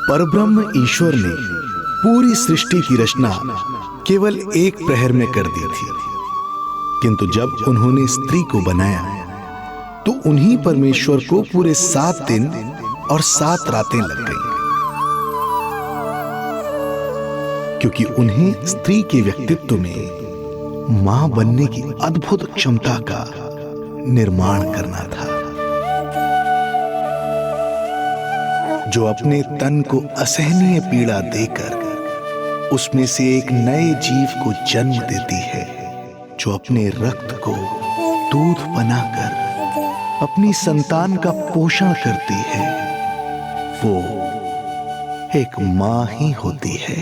परब्रह्म ईश्वर ने पूरी सृष्टि की रचना केवल एक प्रहर में कर दी थी, किंतु जब उन्होंने स्त्री को बनाया तो उन्हीं परमेश्वर को पूरे 7 दिन और 7 रातें लग गईं, क्योंकि उन्हें स्त्री के व्यक्तित्व में मां बनने की अद्भुत क्षमता का निर्माण करना था, जो अपने तन को असहनीय पीड़ा देकर उसमें से एक नए जीव को जन्म देती है, जो अपने रक्त को दूध बनाकर अपनी संतान का पोषण करती है। वो एक मां ही होती है।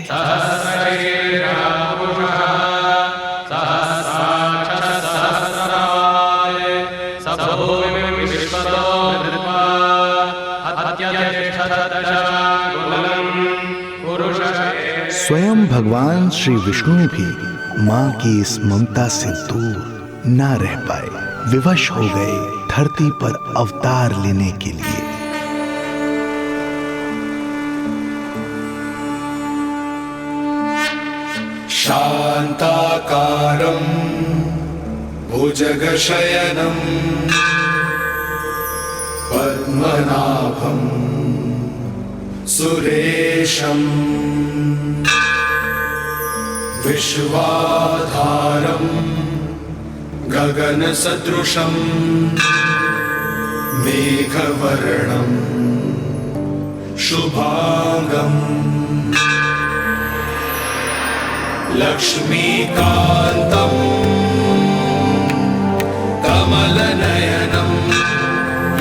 स्वयं भगवान श्री विष्णु भी मां की इस ममता से दूर ना रह पाए, विवश हो गए धरती पर अवतार लेने के लिए। शांताकारं भुजगशयनं पद्मनाभं सुरेशं विश्वाधारं गगनसदृशं मेघवर्णं शुभांगं लक्ष्मीकान्तं कमलनयनं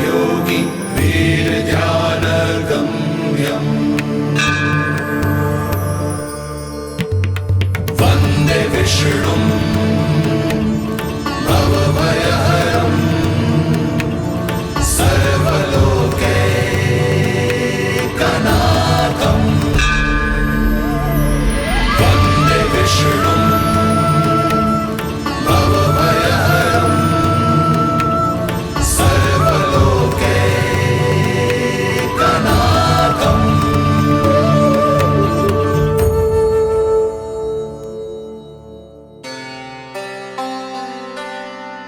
योगी वीरध्यानगम्यं वन्दे विष्णुं भवभयहरं सर्वलोकैकनाथं वन्दे विष्णुं भवभयहरं सर्वलोकैकनाथं।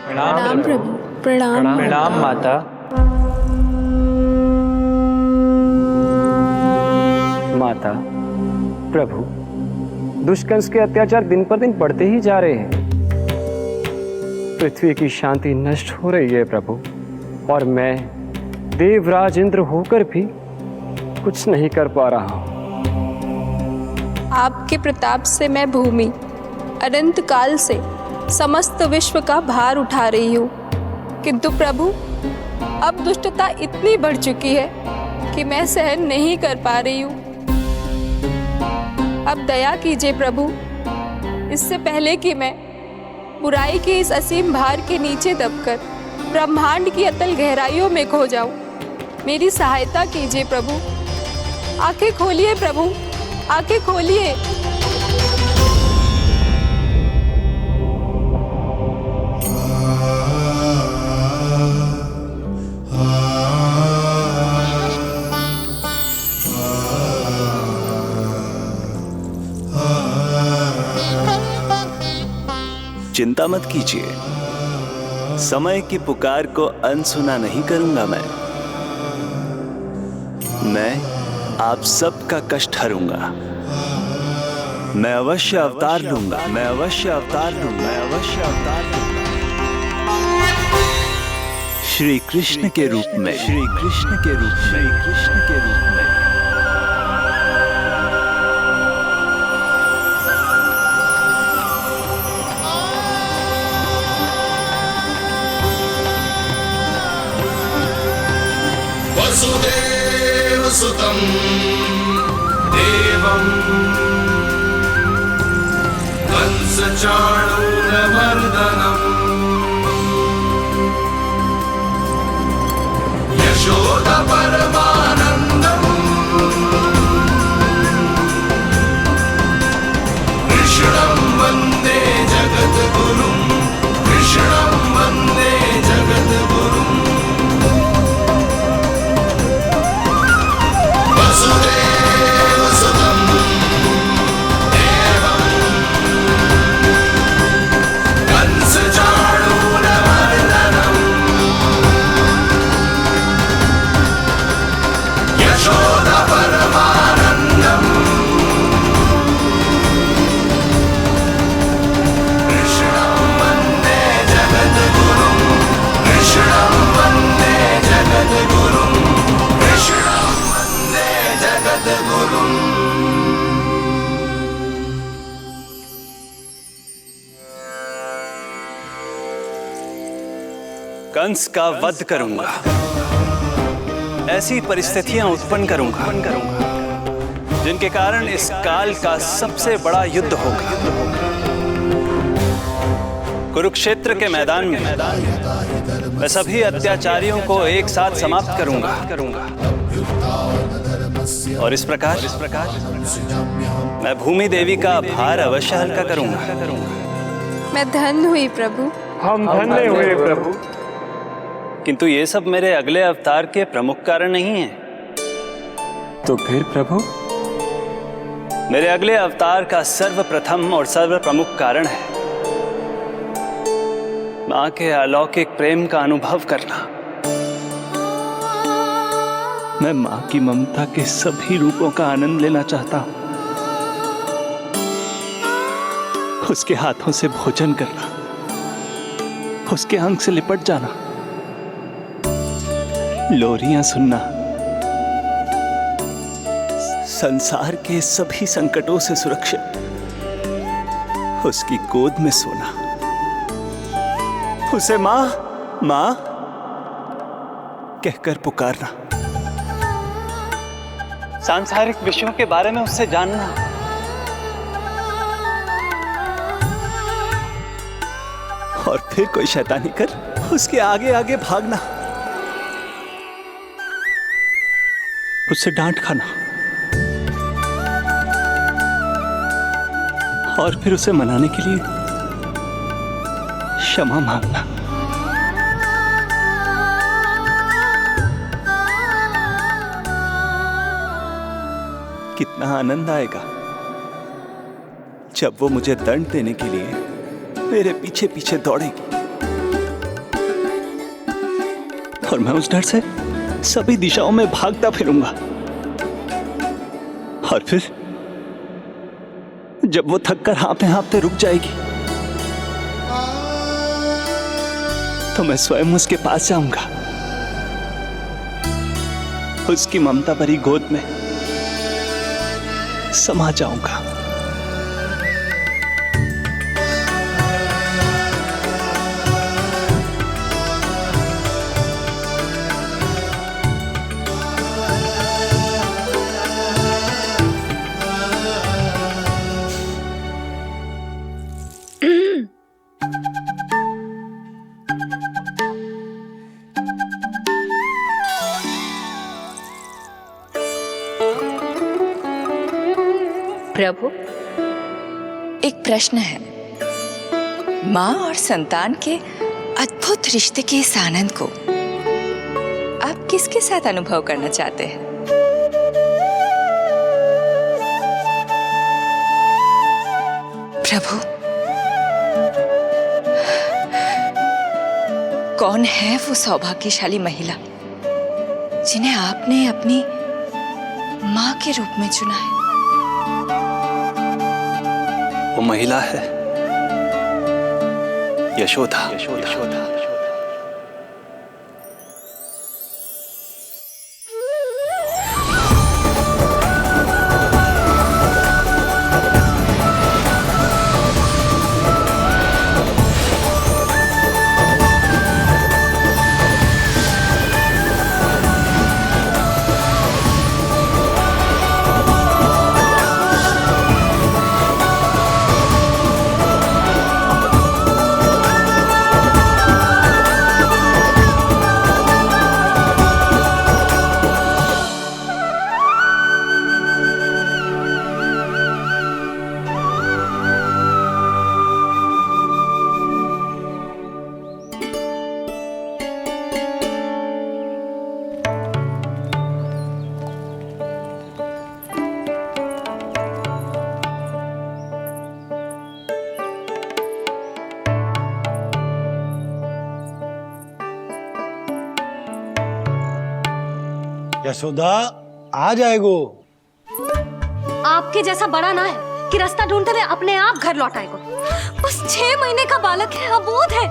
प्रणाम प्रभु। प्रणाम प्रणाम माता। माता, प्रभु, दुष्कंस के अत्याचार दिन पर दिन बढ़ते ही जा रहे हैं। पृथ्वी की शांति नष्ट हो रही है प्रभु, और मैं देवराज इंद्र होकर भी कुछ नहीं कर पा रहा हूँ। आपके प्रताप से मैं भूमि अनंत काल से समस्त विश्व का भार उठा रही हूँ, किंतु प्रभु अब दुष्टता इतनी बढ़ चुकी है कि मैं सहन नहीं कर पा रही हूँ। अब दया कीजिए प्रभु, इससे पहले कि मैं बुराई के इस असीम भार के नीचे दबकर ब्रह्मांड की अतल गहराइयों में खो जाऊं। मेरी सहायता कीजिए प्रभु। आंखें खोलिए प्रभु, आंखें खोलिए। चिंता मत कीजिए, समय की पुकार को अनसुना नहीं करूंगा। मैं आप सबका कष्ट हरूंगा। मैं अवश्य अवतार लूंगा, मैं अवश्य अवतार लूंगा, मैं अवश्य अवतार लूंगा। श्री कृष्ण के रूप में, श्री कृष्ण के रूप में, श्री कृष्ण के रूप में। वसुदेवसुतं देवं कंसचाणूरमर्दनं यशोदपरमानन्दं कृष्णं वन्दे जगद्गुरुं, कृष्णं वन्दे जगद्गुरुं। वसुदेव कंस का वध करूंगा। ऐसी परिस्थितियां उत्पन्न करूंगा जिनके कारण इस काल का सबसे बड़ा युद्ध होगा। कुरुक्षेत्र के मैदान में मैं सभी अत्याचारियों को एक साथ समाप्त करूंगा और इस प्रकार मैं भूमि देवी का भार अवश्य हल्का करूंगा। मैं धन्य हुई प्रभु। हम धन्य हुए प्रभु। किंतु ये सब मेरे अगले अवतार के प्रमुख कारण नहीं है। तो फिर प्रभु? मेरे अगले अवतार का सर्वप्रथम और सर्व प्रमुख कारण है मां के अलौकिक प्रेम का अनुभव करना। मैं मां की ममता के सभी रूपों का आनंद लेना चाहता हूं। उसके हाथों से भोजन करना, उसके अंग से लिपट जाना, लोरियां सुनना, संसार के सभी संकटों से सुरक्षित उसकी गोद में सोना, उसे मां मां कहकर पुकारना, सांसारिक विषयों के बारे में उससे जानना, और फिर कोई शैतानी कर उसके आगे आगे भागना, उससे डांट खाना और फिर उसे मनाने के लिए क्षमा मांगना। कितना आनंद आएगा जब वो मुझे दंड देने के लिए मेरे पीछे पीछे दौड़ेगी और मैं उस डर से सभी दिशाओं में भागता फिरूंगा। और फिर जब वो थककर हाँफते हाँफते रुक जाएगी तो मैं स्वयं उसके पास जाऊंगा, उसकी ममता भरी गोद में समा जाऊंगा। प्रभु, एक प्रश्न है। माँ और संतान के अद्भुत रिश्ते के इस आनंद को आप किसके साथ अनुभव करना चाहते हैं? प्रभु, कौन है वो सौभाग्यशाली महिला जिन्हें आपने अपनी माँ के रूप में चुना है? वो महिला है यशोदा। यशोदा आ जाएगो। आपके जैसा बड़ा ना है कि रास्ता ढूंढते हुए अपने आप घर लौट आएगो। बस 6 महीने का बालक है, अबोध है।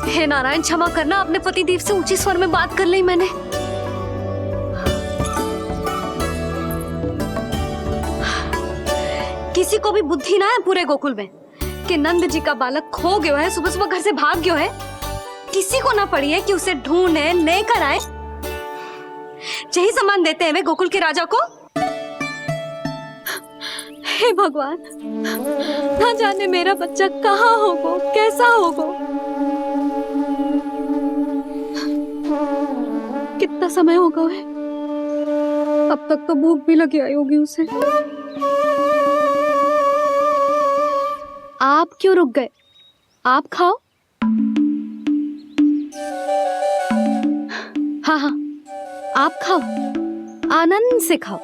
हे नारायण, क्षमा करना, अपने पति देव से ऊंचे स्वर में बात कर ली मैंने। किसी को भी बुद्धि ना है पूरे गोकुल में के नंद जी का बालक खो गयो है, सुबह सुबह घर से भाग गयो है। किसी को ना पड़ी है कि उसे ढूंढे लेकर आए। यही सामान देते हैं वे गोकुल के राजा को। हे भगवान, ना जाने मेरा बच्चा कहाँ होगा, कैसा होगा। कितना समय होगा है, अब तक तो भूख भी लगी आई होगी उसे। आप क्यों रुक गए? आप खाओ। हाँ हाँ, आप खाओ, आनंद से खाओ।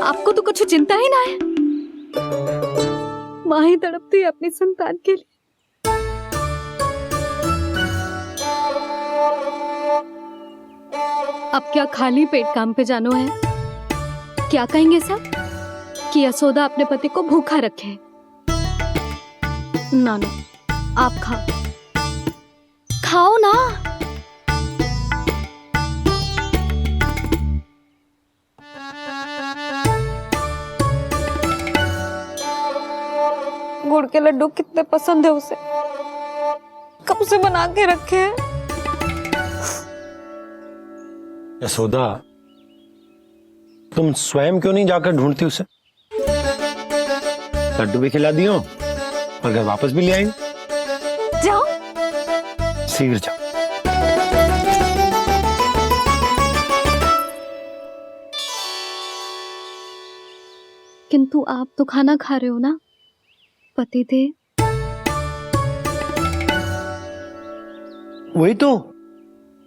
आपको तो कुछ चिंता ही ना है। माँ ही तड़पती है अपनी संतान के लिए। अब क्या खाली पेट काम पे जानो है? क्या कहेंगे सब कि यशोदा अपने पति को भूखा रखे? ना ना, आप खाओ, खाओ ना। गुड़ के लड्डू कितने पसंद है उसे, कब से बना के रखे हैं। यशोदा, तुम स्वयं क्यों नहीं जाकर ढूंढती उसे? लड्डू भी खिला दियो और घर वापस भी ले आएंगे। जाओ, शीघ्र जाओ। किंतु आप तो खाना खा रहे हो ना पति थे। वही तो,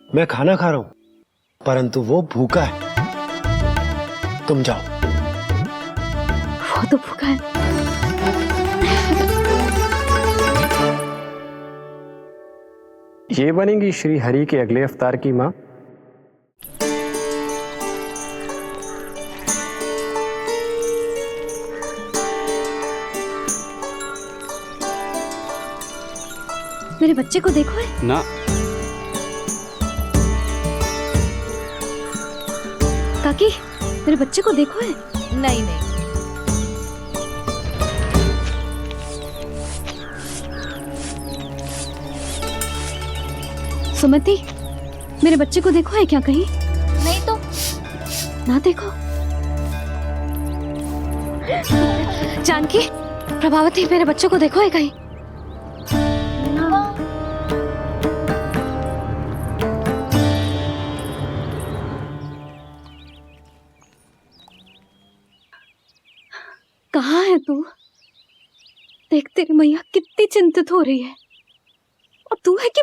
मैं खाना खा रहा हूं, परंतु वो भूखा है। तुम जाओ। वो तो भूखा है। ये बनेगी श्री हरि के अगले अवतार की माँ। मेरे बच्चे को देखो है ना। काकी, मेरे बच्चे को देखो है। नहीं नहीं, सुमति, मेरे बच्चे को देखो है क्या कहीं? नहीं तो। ना देखो। जानकी, प्रभावती, मेरे बच्चे को देखो है कहीं? कहाँ है तू? देख, तेरी मैया कितनी चिंतित हो रही है, और तू है कि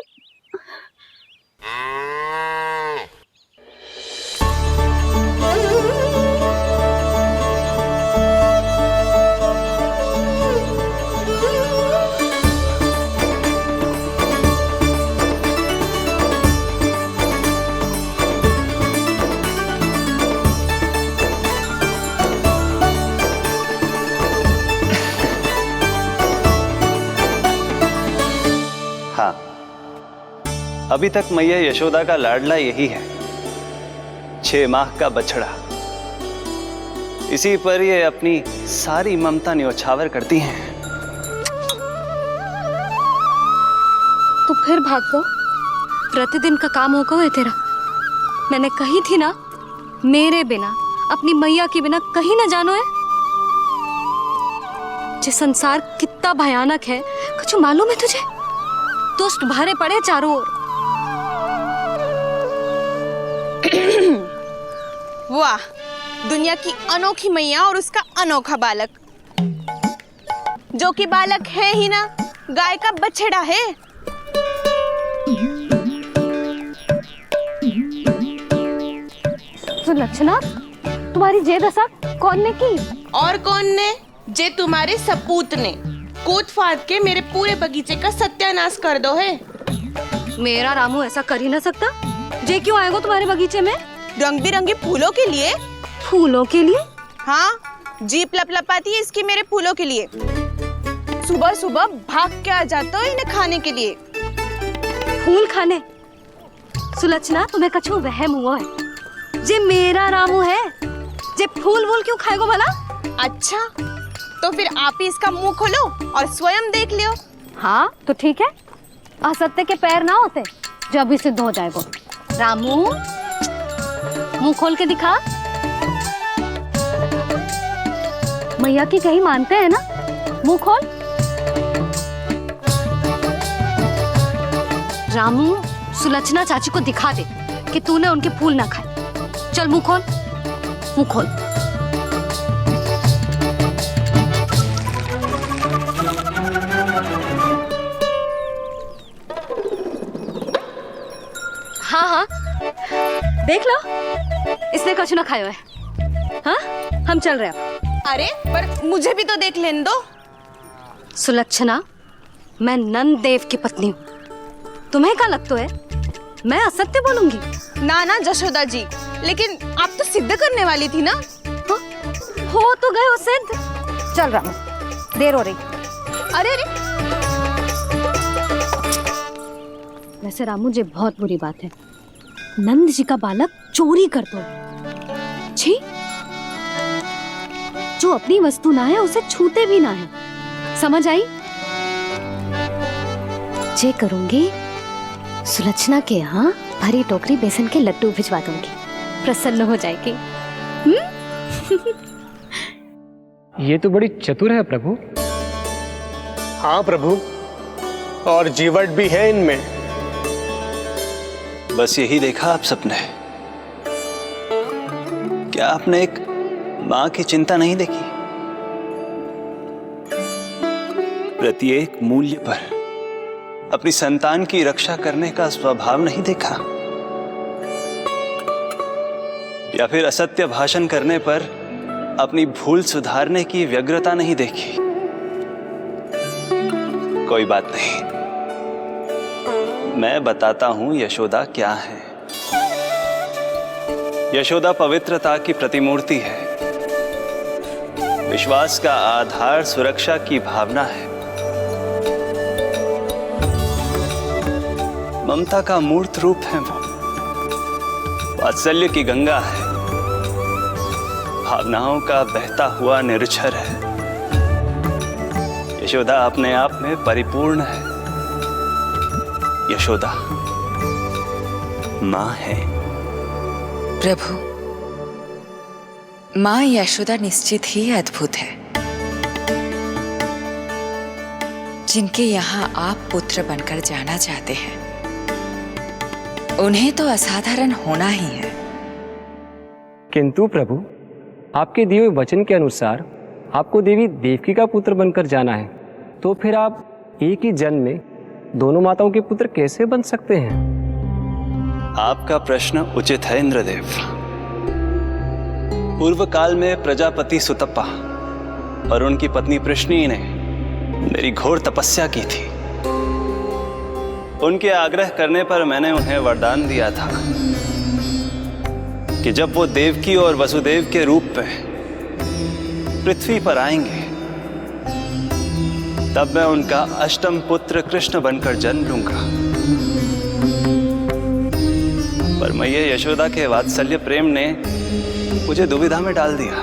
हाँ, अभी तक मैया यशोदा का लाडला यही है, 6 माह का बछड़ा। इसी पर ये अपनी सारी ममता न्योछावर करती हैं। तू फिर भाग गो। प्रतिदिन का काम होगा है तेरा। मैंने कही थी ना, मेरे बिना, अपनी मैया के बिना कहीं ना जानो है। ये संसार कितना भयानक है, कुछ मालूम है तुझे? दुष्ट भरे पड़े चारों ओर। वाह, दुनिया की अनोखी मैया और उसका अनोखा बालक, जो कि बालक है ही ना, गाय का बछड़ा है। सुलक्षणा, तुम्हारी जे दशा कौन ने की? और कौन ने? जे तुम्हारे सपूत ने कूद फाड़ के मेरे पूरे बगीचे का सत्यानाश कर दो है। मेरा रामू ऐसा कर ही ना सकता। जे क्यों आएगा तुम्हारे बगीचे में? रंग बिरंगे फूलों के लिए। फूलों के लिए? हाँ, जीप लपलपाती है इसकी मेरे फूलों के लिए। सुबह सुबह भाग के आ जाता हो इन्हें खाने के लिए। फूल खाने? सुलक्षणा, तुम्हें कछु वहम हुआ है। जे मेरा रामू है, जे फूल वूल क्यों खाएगो भला? अच्छा, तो फिर आप ही इसका मुंह खोलो और स्वयं देख लियो। हाँ तो ठीक है, असत्य के पैर ना होते जो अभी सिद्ध हो जाए वो। रामू मुंह खोल के दिखा। मैया की कहीं मानते हैं ना, मुंह खोल। रामू सुलक्षणा चाची को दिखा दे कि तूने उनके फूल ना खाए। चल मुंह खोल, मुंह खोल। हाँ हाँ देख लो, इसने कुछ ना खाया है। हाँ हम चल रहे हैं। अरे पर मुझे भी तो देख लेने दो। सुलक्षणा, मैं नंद देव की पत्नी हूँ, तुम्हें क्या लगता है मैं असत्य बोलूंगी? ना ना जशोदा जी, लेकिन आप तो सिद्ध करने वाली थी ना। हाँ? हो तो गए हो सिद्ध। चल रामू, देर हो रही। अरे अरे वैसे रामू जी बहुत बुरी बात है, नंद जी का बालक चोरी कर दो। छी, जो अपनी वस्तु ना है उसे छूते भी ना है, समझ आई? जे करूंगी सुलक्षणा के यहाँ भरी टोकरी बेसन के लड्डू भिजवा दूंगी, प्रसन्न हो जाएगी। ये तो बड़ी चतुर है प्रभु। हाँ प्रभु, और जीवट भी है इनमें। बस यही देखा आप सबने? क्या आपने एक मां की चिंता नहीं देखी? प्रत्येक मूल्य पर अपनी संतान की रक्षा करने का स्वभाव नहीं देखा? या फिर असत्य भाषण करने पर अपनी भूल सुधारने की व्यग्रता नहीं देखी? कोई बात नहीं, मैं बताता हूं यशोदा क्या है। यशोदा पवित्रता की प्रतिमूर्ति है, विश्वास का आधार सुरक्षा की भावना है, ममता का मूर्त रूप है वो, वात्सल्य की गंगा है, भावनाओं का बहता हुआ निर्झर है। यशोदा अपने आप में परिपूर्ण है। यशोदा मां है। प्रभु, मां यशोदा निश्चित ही अद्भुत है, जिनके यहाँ आप पुत्र बनकर जाना चाहते हैं। उन्हें तो असाधारण होना ही है। किंतु प्रभु, आपके दिए हुए वचन के अनुसार आपको देवी देवकी का पुत्र बनकर जाना है, तो फिर आप एक ही जन्म में दोनों माताओं के पुत्र कैसे बन सकते हैं? आपका प्रश्न उचित है इंद्रदेव। पूर्व काल में प्रजापति सुतप्पा और उनकी पत्नी प्रश्नी ने मेरी घोर तपस्या की थी। उनके आग्रह करने पर मैंने उन्हें वरदान दिया था कि जब वो देवकी और वसुदेव के रूप में पृथ्वी पर आएंगे, तब मैं उनका अष्टम पुत्र कृष्ण बनकर जन्म लूंगा। पर मैया यशोदा के वात्सल्य प्रेम ने मुझे दुविधा में डाल दिया,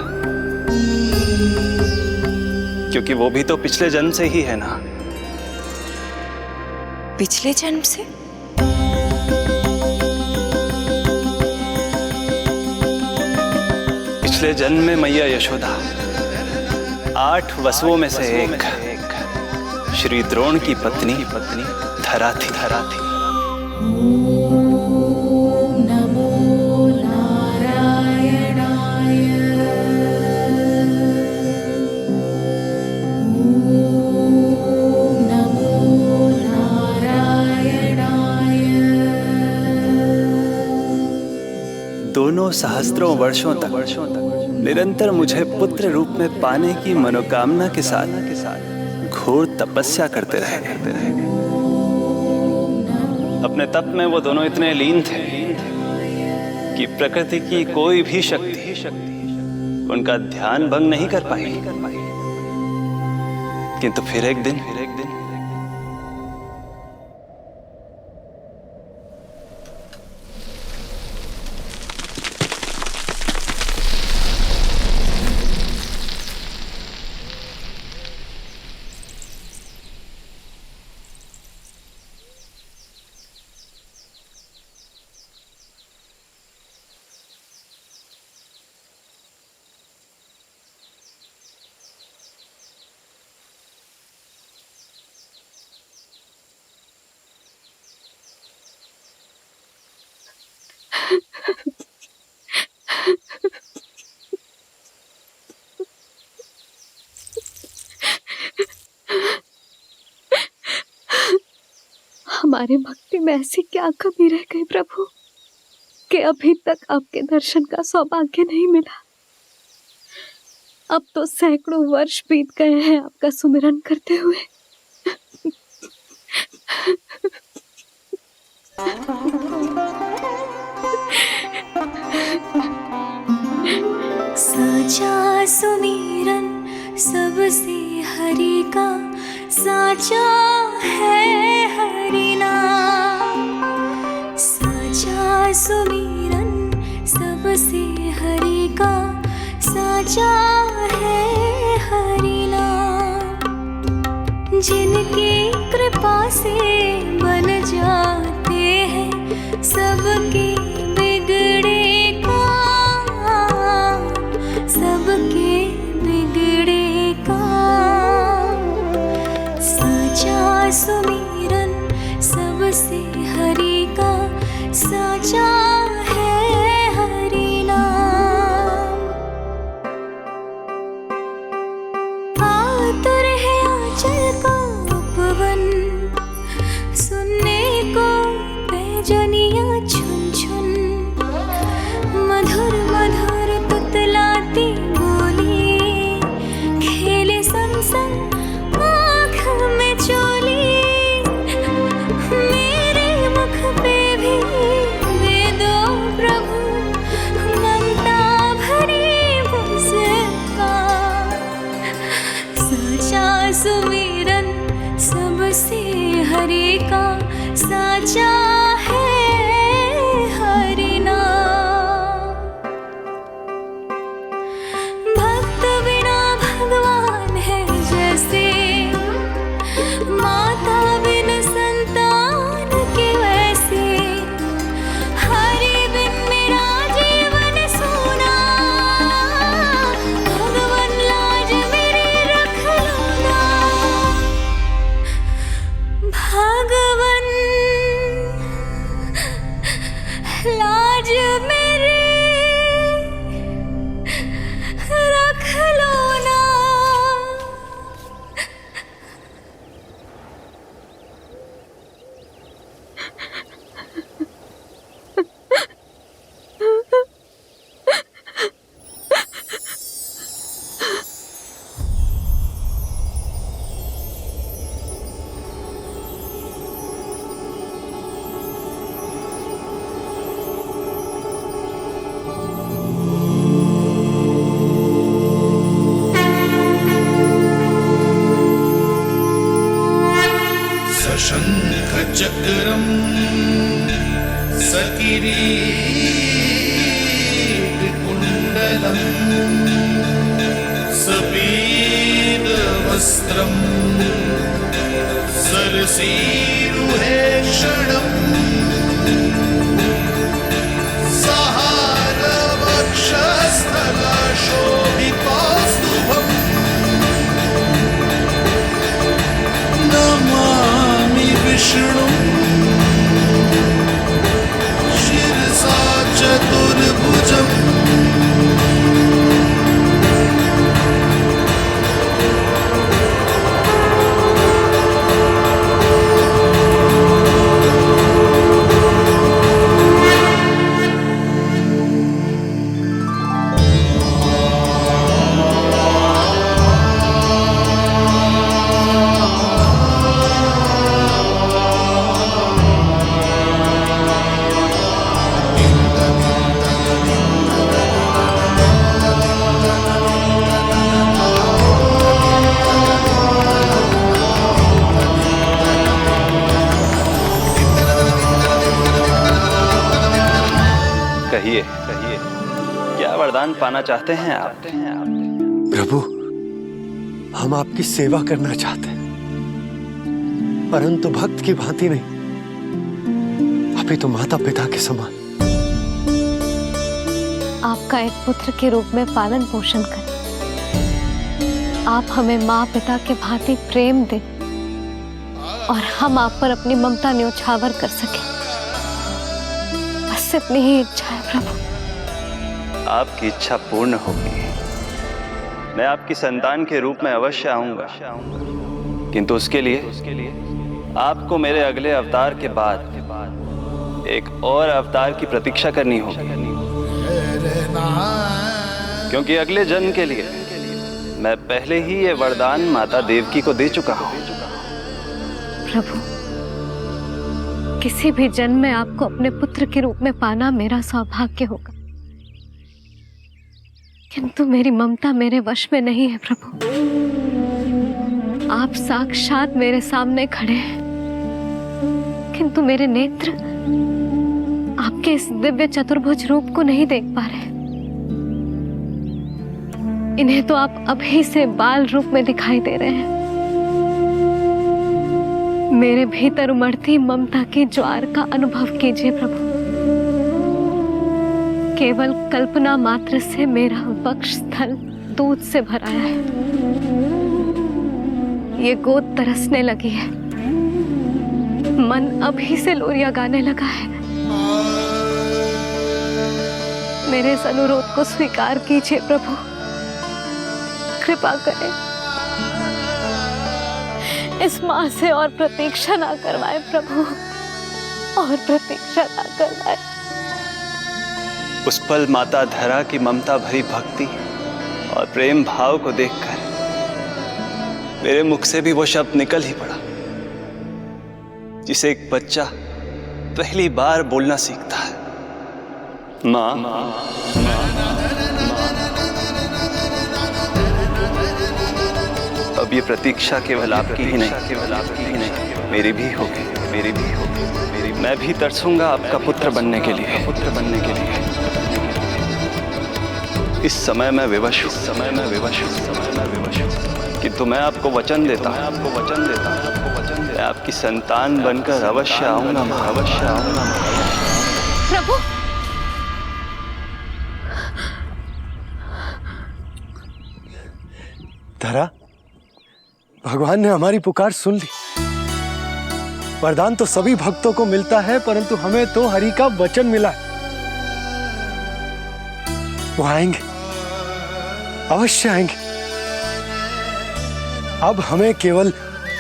क्योंकि वो भी तो पिछले जन्म से ही है ना। पिछले जन्म से? पिछले जन्म में मैया यशोदा 8 वसुओं में से एक श्री द्रोण की पत्नी धरा थी। दोनों सहस्त्रों वर्षों तक निरंतर मुझे पुत्र रूप में पाने की मनोकामना के साथ घोर तपस्या करते रहे। अपने तप में वो दोनों इतने लीन थे कि प्रकृति की कोई भी शक्ति उनका ध्यान भंग नहीं कर पाई। किंतु फिर एक दिन हमारे भक्ति में ऐसी क्या कमी रह गई प्रभु कि अभी तक आपके दर्शन का सौभाग्य नहीं मिला। अब तो सैकड़ों वर्ष बीत गए हैं आपका सुमिरन करते हुए। साचा सुमिरन सबसे हरि का, साचा है हरि नाम। साचा सुमिरन सबसे हरि का, साचा है हरि नाम। जिनकी कृपा से बन जाते हैं सबके बिगड़े काम, सबके बिगड़े काम। साचा सुमिरन सबसे हरि का, साचा है हरि नाम। आतुर है आंचल का उपवन, सुनने को पैजनिया छुन छुन। मधुर मधुर तुतलाती बोली, खेले संग संग आँख में चोली। मेरे मुख पे भी वे दो प्रभु, ममता भरी मुस्कान। साचा सुमिरन सबसे हरि का, साचा है हरि नाम। भक्त बिना भगवान है जैसे, माता बिन संतान के वैसे। हरि बिन मेरा जीवन सूना, भगवान लाज मेरी रख लो ना। भगवान लाज मेरी रख लो ना। सशंख चक्रम सकिरीट कुंडलम सपीत वस्त्रम सरसीरुहे क्षणम। सहार वक्षस्थला शोभितास्तुभम् नमामि विष्णु शिरसा चतुर्भुजम्। कहिए कहिए, क्या वरदान पाना चाहते हैं आप? प्रभु, हम आपकी सेवा करना चाहते हैं, परंतु भक्त की भांति नहीं, अभी तो माता पिता के समान। आपका एक पुत्र के रूप में पालन पोषण करें। आप हमें माँ पिता के भांति प्रेम दें और हम आप पर अपनी ममता न्योछावर कर सकें। बस इतनी ही इच्छा है प्रभु। आपकी इच्छा पूर्ण होगी। मैं आपकी संतान के रूप में अवश्य आऊंगा, किंतु उसके लिए आपको मेरे अगले अवतार के बाद एक और अवतार की प्रतीक्षा करनी होगी, क्योंकि अगले जन्म के लिए मैं पहले ही ये वरदान माता देवकी को दे चुका हूं। प्रभु, किसी भी जन्म में आपको अपने पुत्र के रूप में पाना मेरा सौभाग्य होगा, किंतु मेरी ममता मेरे वश में नहीं है। प्रभु, आप साक्षात मेरे सामने खड़े हैं, किंतु मेरे नेत्र आपके इस दिव्य चतुर्भुज रूप को नहीं देख पा रहे। इन्हें तो आप अभी से बाल रूप में दिखाई दे रहे हैं। मेरे भीतर उमड़ती ममता की ज्वार का अनुभव कीजिए प्रभु। केवल कल्पना मात्र से मेरा वक्षस्थल दूध से भराया है। ये गोद तरसने लगी है, मन अभी से लोरिया गाने लगा है। मेरे इस अनुरोध को स्वीकार कीजिए प्रभु, कृपा करें। इस मां से और प्रतीक्षा ना करवाए प्रभु, और प्रतीक्षा ना करवाए। उस पल माता धरा की ममता भरी भक्ति और प्रेम भाव को देखकर मेरे मुख से भी वो शब्द निकल ही पड़ा जिसे एक बच्चा पहली बार बोलना सीखता है, मां। अब ये प्रतीक्षा केवल आपकी ही नहीं, मेरी भी होगी। मैं भी तरसूंगा आपका पुत्र बनने के लिए। इस समय मैं विवश हूँ, किंतु मैं आपको वचन देता हूँ, मैं आपकी संतान बनकर अवश्य आऊंगा, प्रभु, धरा, भगवान ने हमारी पुकार सुन ली। वरदान तो सभी भक्तों को मिलता है, परंतु हमें तो हरि का वचन मिला है। वो आएंगे, अवश्य आएंगे। अब हमें केवल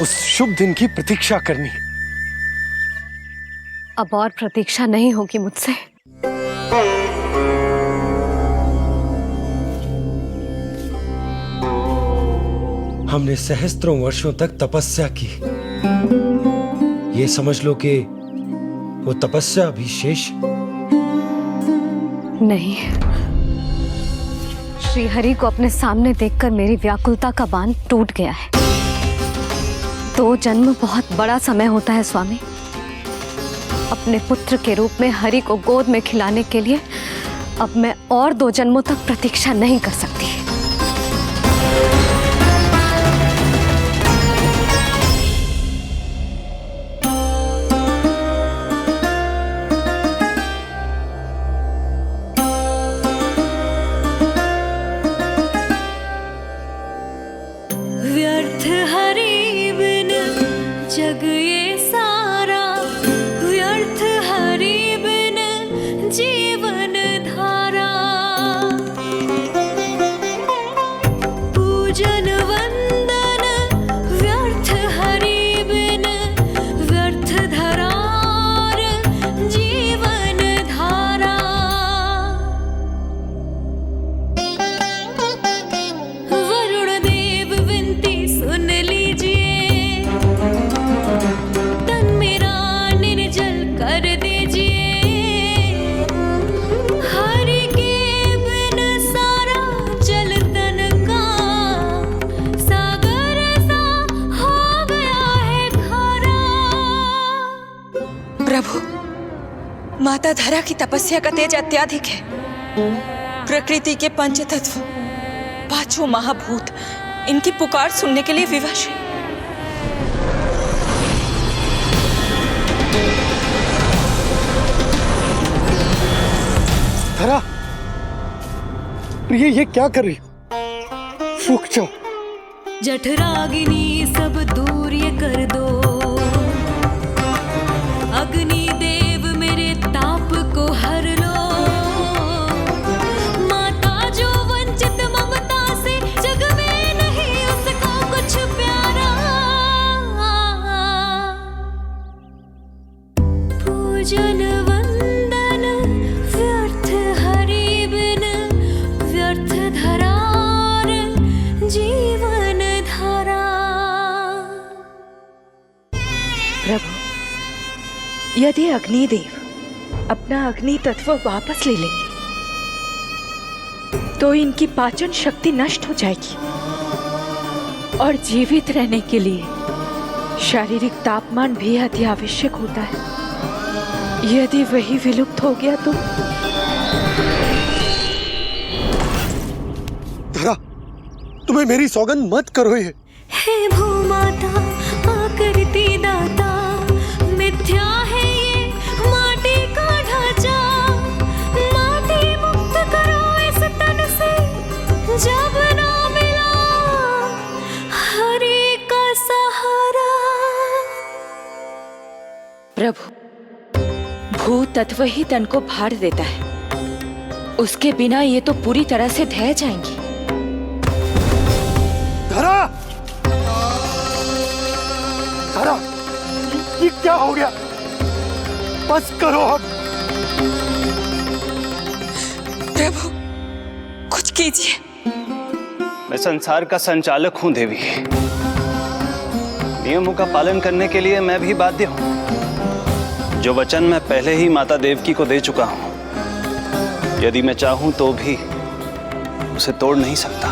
उस शुभ दिन की प्रतीक्षा करनी है। अब और प्रतीक्षा नहीं होगी मुझसे। हमने सहस्त्रों वर्षों तक तपस्या की, ये समझ लो कि वो तपस्या अभी शेष नहीं। श्री हरि को अपने सामने देखकर मेरी व्याकुलता का बांध टूट गया है। 2 जन्म बहुत बड़ा समय होता है स्वामी। अपने पुत्र के रूप में हरि को गोद में खिलाने के लिए अब मैं और 2 जन्मों तक प्रतीक्षा नहीं कर सकती। व्यर्थ हरि बिन जग ये सारा, व्यर्थ हरि बिन जीवन धारा। पूजन वंदन व्यर्थ हरि बिन, व्यर्थ धरार जीवन धारा। वरुण देव विनती सुन लीजिए, तन मेरा निर्जल कर दीजिए। हरि के बिन सारा जल तन का सागर सा हो गया है खारा। प्रभु, माता धरा की तपस्या का तेज अत्याधिक है। प्रकृति के पंचतत्व, 5 महाभूत इनकी पुकार सुनने के लिए विवश है। धरा, प्रिय, ये क्या कर रही हो? रुक जाओ। जठराग्नि सब दूर ये कर दो, अग्नि देव मेरे ताप को हर लो। माता जो वंचित ममता से, जग में नहीं उसको कुछ प्यारा। पूजन वंदन व्यर्थ हरि बिन व्यर्थ धरार जीवन धारा। प्रभु, यदि अग्निदेव अपना अग्नि तत्व वापस ले लेंगे तो इनकी पाचन शक्ति नष्ट हो जाएगी और जीवित रहने के लिए शारीरिक तापमान भी अति आवश्यक होता है। यदि वही विलुप्त हो गया तो धरा, तुम्हें मेरी सौगंध मत करो ये। हे भूमाता आकृति दाता, मिथ्या है ये माटी का ढांचा। माटी मुक्त करो इस तन से, जब ना मिला हरि का सहारा। प्रभु, भू तत्व ही तन को भार देता है, उसके बिना ये तो पूरी तरह से ढह जाएंगी। धरा, धरा, ये क्या हो गया? बस करो अब। प्रभु, कुछ कीजिए। मैं संसार का संचालक हूं देवी। नियमों का पालन करने के लिए मैं भी बाध्य हूं। जो वचन मैं पहले ही माता देवकी को दे चुका हूं, यदि मैं चाहूं तो भी उसे तोड़ नहीं सकता।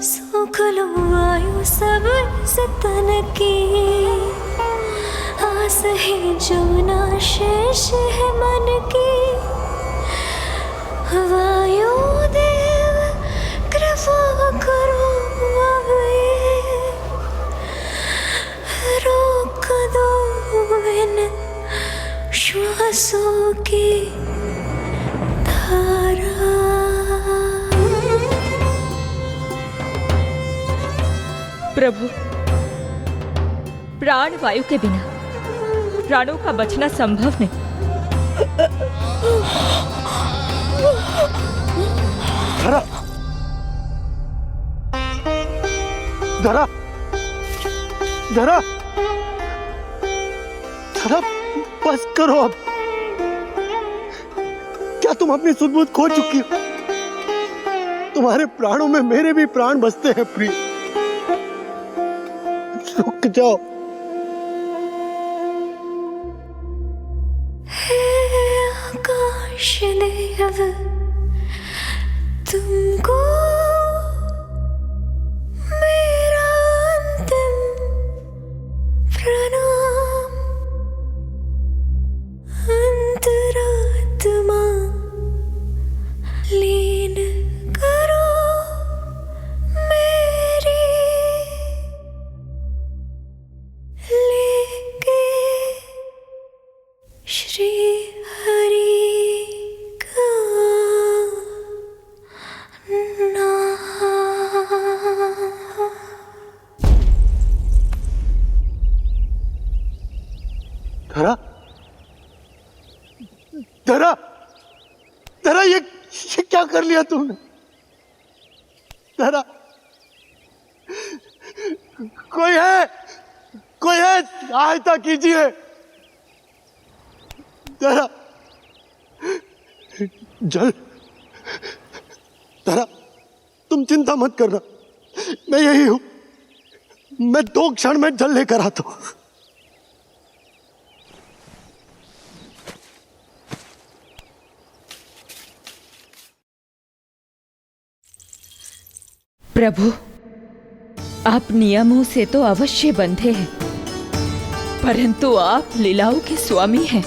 सुख लो आयु सब इस तन की, आस है जो ना शेष है मन की। वायु देव कृपा करो अब ये, रोक दो इन श्वासों की धारा। प्रभु, प्राण वायु के बिना प्राणों का बचना संभव नहीं। धरा, धरा, धरा, धरा, बस करो अब। क्या तुम अपनी सुध-बुध खो चुकी हो? तुम्हारे प्राणों में मेरे भी प्राण बसते हैं प्रिय। रुक जाओ। हे आकाश देव, तुमको मेरा अंतिम प्रणाम। अंतरात्मा लीन करो मेरी, लेके श्री हरि का नाम। धरा, धरा, धरा, ये क्या कर लिया तुमने? धरा, कोई है, कोई है, सहायता कीजिए। धरा, जल, धरा, तुम चिंता मत करना, मैं यही हूं। मैं 2 क्षण में जल लेकर आता हूं। प्रभु, आप नियमों से तो अवश्य बंधे हैं, परंतु आप लीलाओं के स्वामी हैं।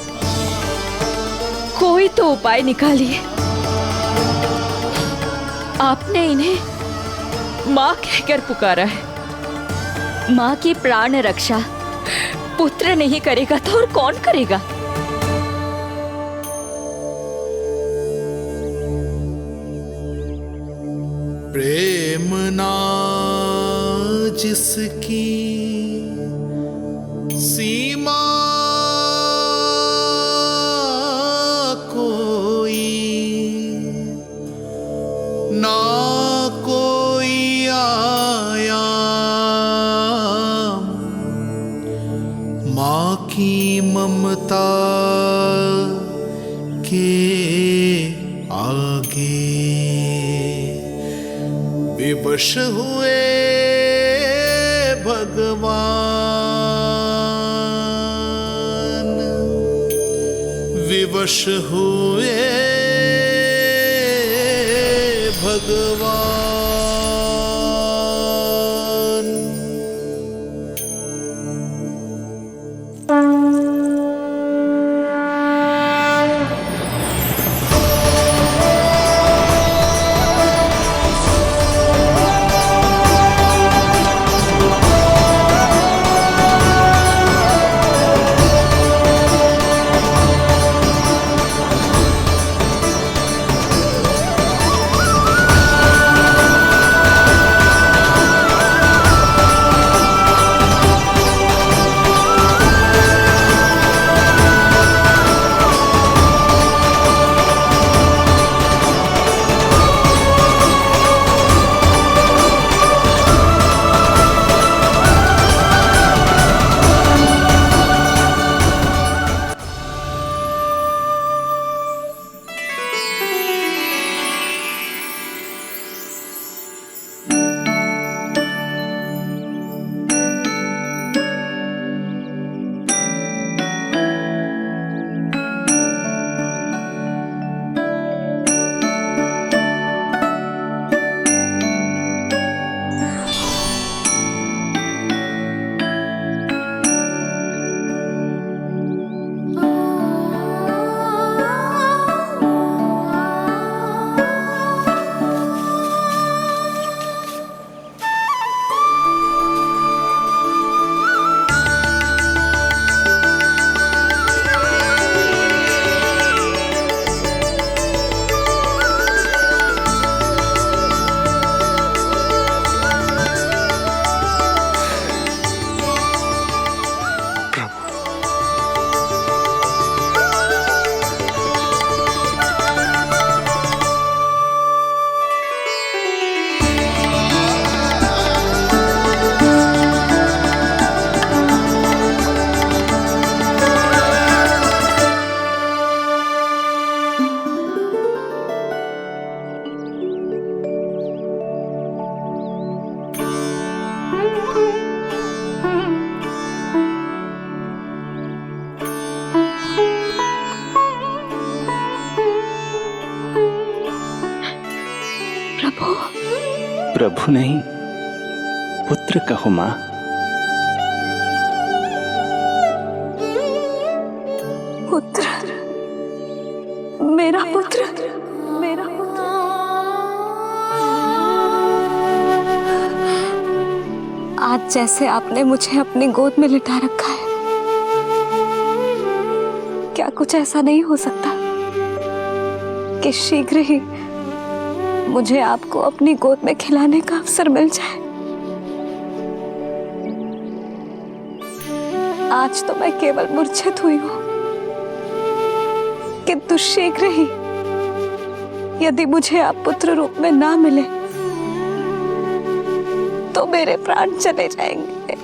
कोई तो उपाय निकालिए। आपने इन्हें माँ कहकर पुकारा है। माँ की प्राण रक्षा पुत्र नहीं करेगा तो और कौन करेगा? प्रेम ना जिसकी सीमा कोई, ना कोई आया माँ की ममता के आगे विवश हुए भगवान, विवश हुए भगवान। प्रभु नहीं, पुत्र कहो मां। पुत्र, मेरा पुत्र, मेरा पुत्र। आज जैसे आपने मुझे अपनी गोद में लिटा रखा है, क्या कुछ ऐसा नहीं हो सकता कि शीघ्र ही मुझे आपको अपनी गोद में खिलाने का अवसर मिल जाए? आज तो मैं केवल मूर्छित हुई हूं, किंतु शीघ्र ही यदि मुझे आप पुत्र रूप में ना मिले तो मेरे प्राण चले जाएंगे।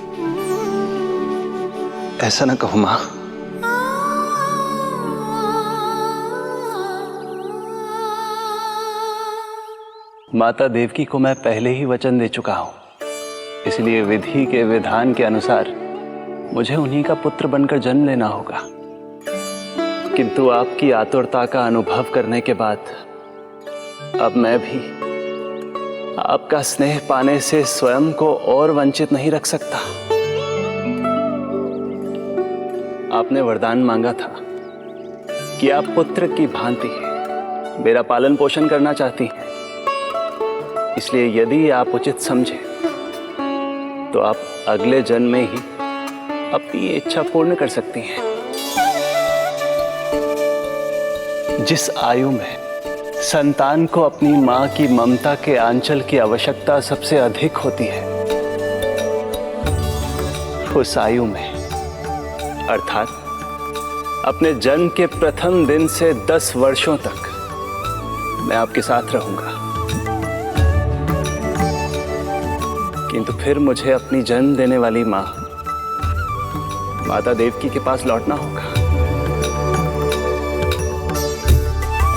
ऐसा ना कहो मां। माता देवकी को मैं पहले ही वचन दे चुका हूं, इसलिए विधि के विधान के अनुसार मुझे उन्हीं का पुत्र बनकर जन्म लेना होगा। किंतु आपकी आतुरता का अनुभव करने के बाद अब मैं भी आपका स्नेह पाने से स्वयं को और वंचित नहीं रख सकता। आपने वरदान मांगा था कि आप पुत्र की भांति मेरा पालन पोषण करना चाहती हैं, इसलिए यदि आप उचित समझे तो आप अगले जन्म में ही अपनी इच्छा पूर्ण कर सकती हैं। जिस आयु में संतान को अपनी मां की ममता के आंचल की आवश्यकता सबसे अधिक होती है, उस आयु में अर्थात अपने जन्म के प्रथम दिन से 10 वर्षों तक मैं आपके साथ रहूंगा। किंतु फिर मुझे अपनी जन्म देने वाली मां माता देवकी के पास लौटना होगा।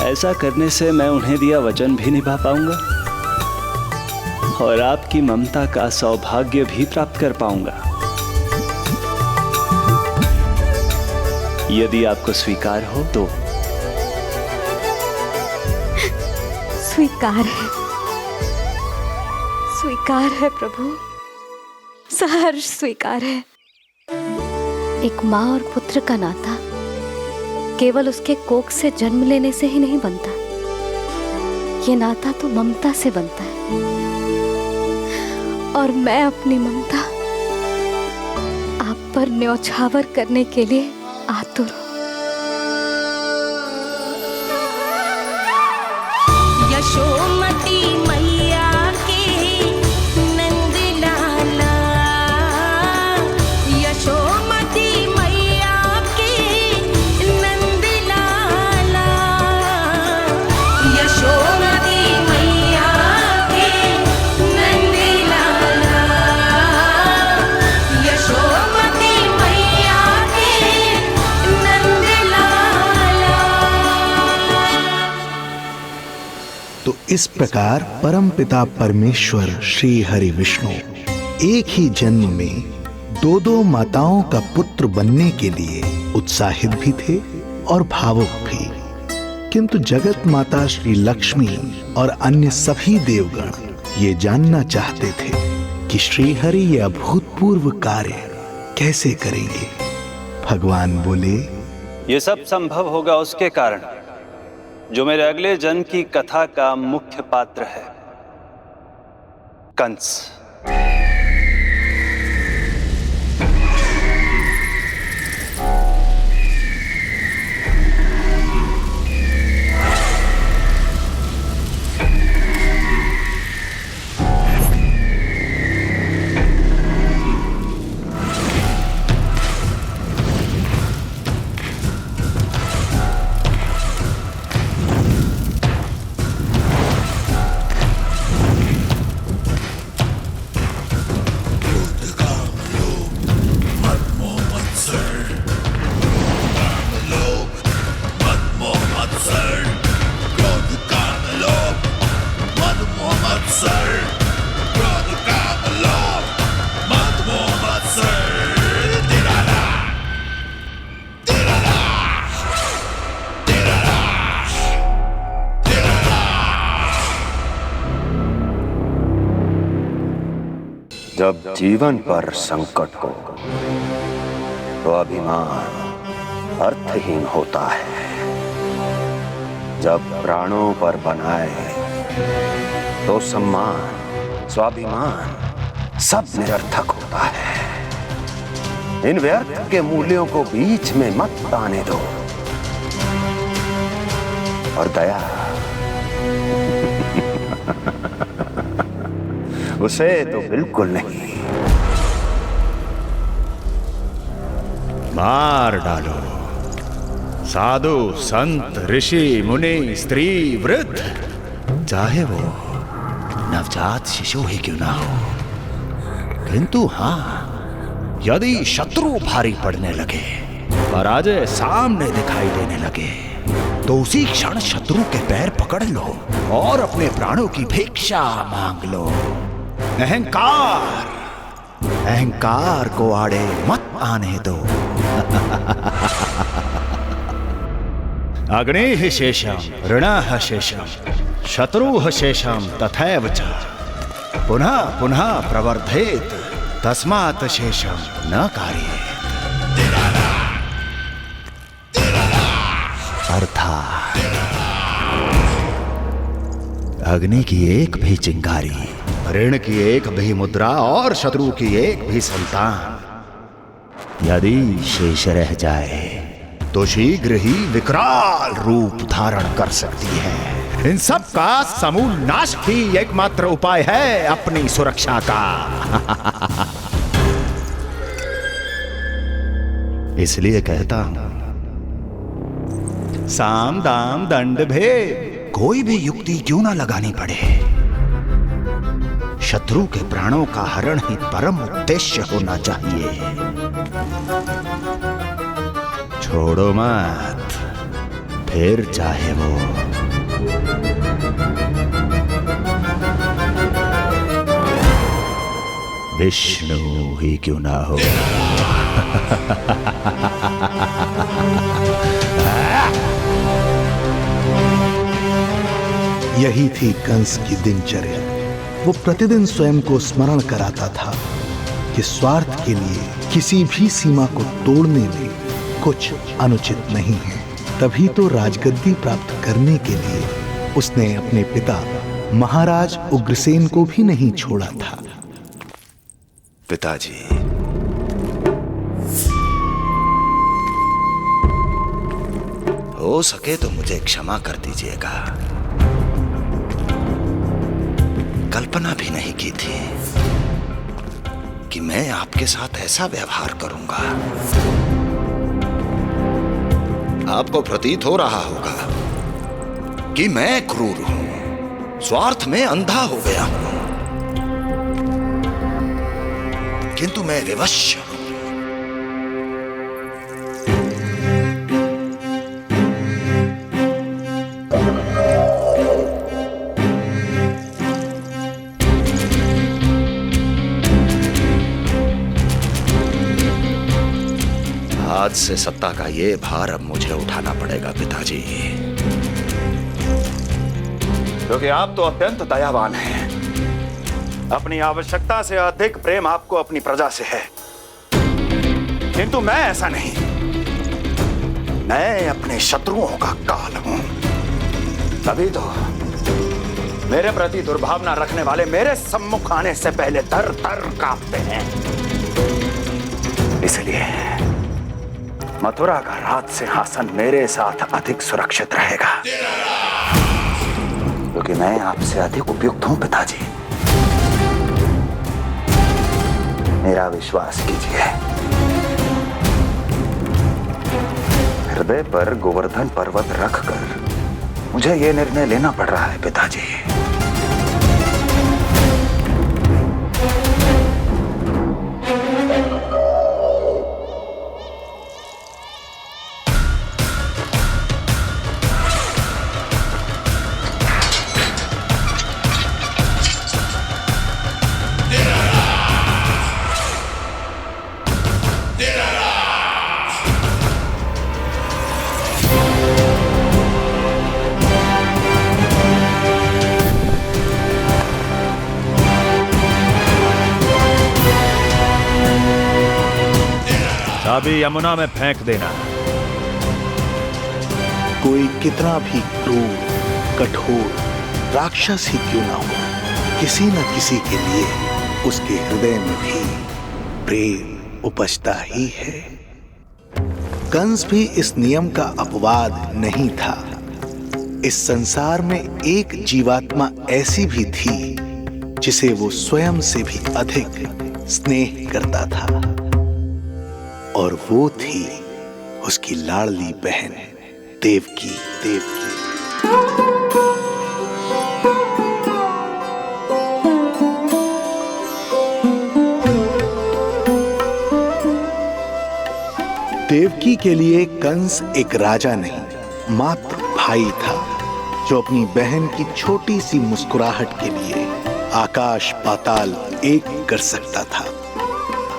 ऐसा करने से मैं उन्हें दिया वचन भी निभा पाऊंगा और आपकी ममता का सौभाग्य भी प्राप्त कर पाऊंगा। यदि आपको स्वीकार हो तो। स्वीकार है प्रभु, सहर्ष स्वीकार है। एक माँ और पुत्र का नाता केवल उसके कोख से जन्म लेने से ही नहीं बनता, ये नाता तो ममता से बनता है, और मैं अपनी ममता आप पर न्यौछावर करने के लिए आतुर हूं। यशोमती मैया के नंद लाला, यशोमती मैया के नंद लाला, यशोमती मैया के नंद लाला, यशोमती मैया के नंद लाला। तो इस प्रकार परमपिता परमेश्वर श्री हरि विष्णु एक ही जन्म में दो दो माताओं का पुत्र बनने के लिए उत्साहित भी थे और भावुक भी। किंतु जगत माता श्री लक्ष्मी और अन्य सभी देवगण ये जानना चाहते थे कि श्री हरि ये अभूतपूर्व कार्य कैसे करेंगे। भगवान बोले, ये सब संभव होगा उसके कारण जो मेरे अगले जन्म की कथा का मुख्य पात्र है, कंस। जब जीवन पर संकट हो तो अभिमान अर्थहीन होता है, जब प्राणों पर बनाए तो सम्मान स्वाभिमान सब निरर्थक होता है। इन व्यर्थ के मूल्यों को बीच में मत आने दो, और दया उसे तो बिल्कुल नहीं। मार डालो साधु संत ऋषि मुनि स्त्री वृद्ध, चाहे वो नवजात शिशु ही क्यों ना हो। किंतु हाँ, यदि शत्रु भारी पड़ने लगे, पराजय सामने दिखाई देने लगे, तो उसी क्षण शत्रु के पैर पकड़ लो और अपने प्राणों की भिक्षा मांग लो। अहंकार को आड़े मत आने दो। अग्नेः शेषम ऋणः शेषम शत्रुः शेषम तथैव च पुनः पुनः प्रवर्धेत तस्मात् शेषम न कार्येत। अर्थात अग्नि की एक भी चिंगारी, ऋण की एक भी मुद्रा और शत्रु की एक भी संतान यदि शेष रह जाए तो शीघ्र ही विकराल रूप धारण कर सकती है। इन सब का समूल नाश ही एकमात्र उपाय है अपनी सुरक्षा का। इसलिए कहता हूं, साम दाम दंड भेद कोई भी युक्ति क्यों ना लगानी पड़े, शत्रु के प्राणों का हरण ही परम उद्देश्य होना चाहिए। रोड़ो मत, फिर चाहे वो विष्णु ही क्यों ना हो। यही थी कंस की दिनचर्या। वो प्रतिदिन स्वयं को स्मरण कराता था कि स्वार्थ के लिए किसी भी सीमा को तोड़ने में कुछ अनुचित नहीं है। तभी तो राजगद्दी प्राप्त करने के लिए उसने अपने पिता महाराज उग्रसेन को भी नहीं छोड़ा था। पिताजी, हो सके तो मुझे क्षमा कर दीजिएगा। कल्पना भी नहीं की थी कि मैं आपके साथ ऐसा व्यवहार करूंगा। आपको प्रतीत हो रहा होगा कि मैं क्रूर हूं, स्वार्थ में अंधा हो गया हूं, किंतु मैं विवश हूं। आज से सत्ता का ये भार अब मुझे उठाना पड़ेगा पिताजी, क्योंकि आप तो अत्यंत दयावान हैं। अपनी आवश्यकता से अधिक प्रेम आपको अपनी प्रजा से है, किंतु मैं ऐसा नहीं। मैं अपने शत्रुओं का काल हूं। तभी तो मेरे प्रति दुर्भावना रखने वाले मेरे सम्मुख आने से पहले थर थर कांपते हैं। इसलिए मथुरा का राज सिंहासन मेरे साथ अधिक सुरक्षित रहेगा, क्योंकि मैं आपसे अधिक उपयुक्त हूं पिताजी। मेरा विश्वास कीजिए। हृदय पर गोवर्धन पर्वत रखकर मुझे यह निर्णय लेना पड़ रहा है पिताजी। चाबी यमुना में फेंक देना। कोई कितना भी क्रूर, कठोर राक्षस ही क्यों ना हो, किसी न किसी के लिए उसके हृदय में भी प्रेम उपजता ही है। कंस भी इस नियम का अपवाद नहीं था। इस संसार में एक जीवात्मा ऐसी भी थी जिसे वो स्वयं से भी अधिक स्नेह करता था, और वो थी उसकी लाडली बहन देवकी। देवकी के लिए कंस एक राजा नहीं, मात्र भाई था, जो अपनी बहन की छोटी सी मुस्कुराहट के लिए आकाश पाताल एक कर सकता था।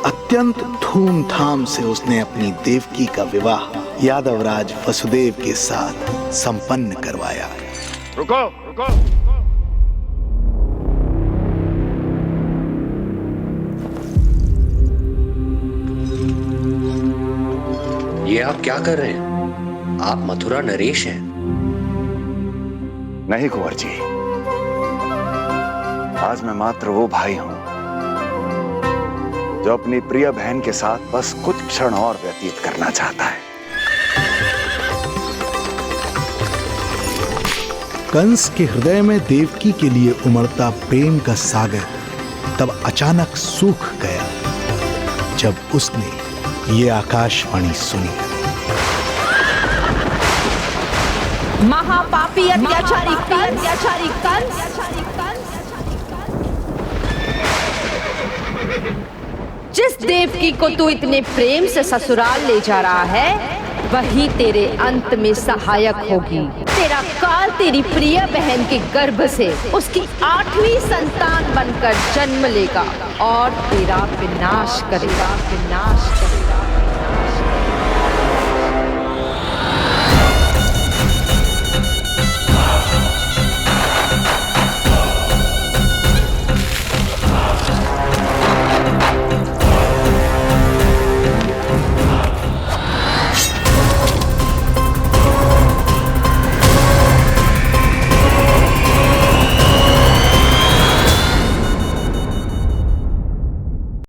अत्यंत धूमधाम से उसने अपनी देवकी का विवाह यादवराज वसुदेव के साथ संपन्न करवाया। रुको, रुको। ये आप क्या कर रहे हैं? आप मथुरा नरेश हैं? नहीं कुंवर जी, आज मैं मात्र वो भाई हूं जो अपनी प्रिय बहन के साथ बस कुछ क्षण और व्यतीत करना चाहता है। कंस के हृदय में देवकी के लिए उमड़ता प्रेम का सागर तब अचानक सूख गया जब उसने ये आकाशवाणी सुनी। महापापी अत्याचारी कंस, जिस देवकी को तू इतने प्रेम से ससुराल ले जा रहा है, वही तेरे अंत में सहायक होगी। तेरा काल तेरी प्रिय बहन के गर्भ से उसकी 8वीं संतान बनकर जन्म लेगा और तेरा विनाश करेगा।